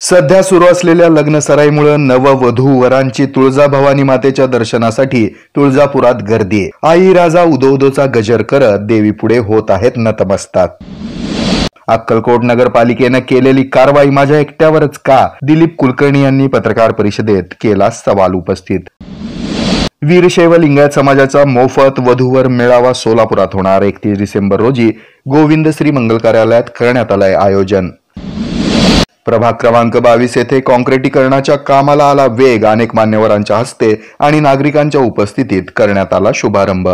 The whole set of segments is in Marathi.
सध्या सुरू असलेल्या लग्न सराईमुळे नववधू वरांची तुळजाभवानी मातेच्या दर्शनासाठी तुळजापुरात गर्दी। आई राजा उदोउदोचा गजर करत देवी पुढे होत आहेत नतमस्तक। अक्कलकोट नगरपालिकेने केलेली कारवाई माझ्या एकट्यावरच का? दिलीप कुलकर्णी यांनी पत्रकार परिषदेत केला सवाल उपस्थित। वीरशैव लिंगायत समाजाचा मोफत वधूवर मेळावा सोलापुरात होणार। 31 डिसेंबर रोजी गोविंदश्री मंगल कार्यालयात करण्यात आलंय आयोजन। प्रभाग क्रमांक 22 येथे काँक्रिटीकरणाच्या कामाला आला वेग। अनेक मान्यवरांच्या हस्ते आणि नागरिकांच्या उपस्थितीत करण्यात आला शुभारंभ।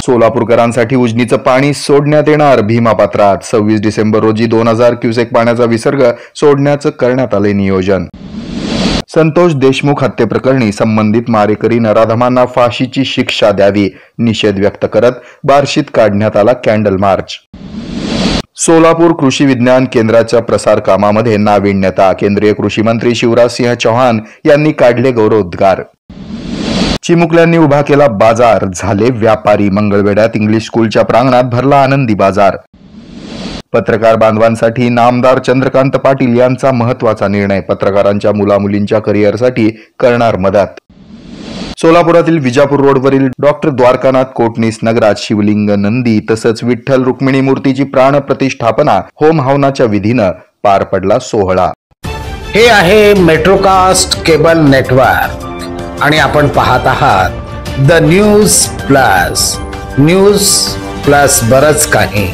सोलापूरकरांसाठी उजनीचं पाणी सोडण्यात येणार भीमापात्रात। 26 डिसेंबर रोजी 2000 क्युसेक पाण्याचा विसर्ग सोडण्याचं करण्यात आले नियोजन। संतोष देशमुख हत्येप्रकरणी संबंधित मारेकरी नराधमांना फाशीची शिक्षा द्यावी निषेध व्यक्त करत बार्शीत काढण्यात आला कॅन्डल मार्च। सोलापूर कृषी विज्ञान केंद्राच्या प्रसार कामामध्ये नाविन्यता। केंद्रीय कृषी मंत्री शिवराज सिंह चौहान यांनी काढले गौरवोद्गार। चिमुकल्यांनी उभा केला बाजार, झाले व्यापारी। मंगळवेढ्यात इंग्लिश स्कूलच्या प्रांगणात भरला आनंदी बाजार। पत्रकार बांधवांसाठी नामदार चंद्रकांत पाटील यांचा महत्त्वाचा निर्णय। पत्रकारांच्या मुलामुलींच्या करिअरसाठी करणार मदत। सोलापुरातील विजापूर रोडवरील डॉक्टर द्वारकानाथ कोटणीस नगरात शिवलिंग, नंदी तसंच विठ्ठल रुक्मिणी मूर्तीची प्राण प्रतिष्ठापना होम हवनाच्या विधीनं पार पडला सोहळा। हे आहे मेट्रोकास्ट केबल नेटवर्क आणि आपण पाहत आहात द न्यूज प्लस बरच काही।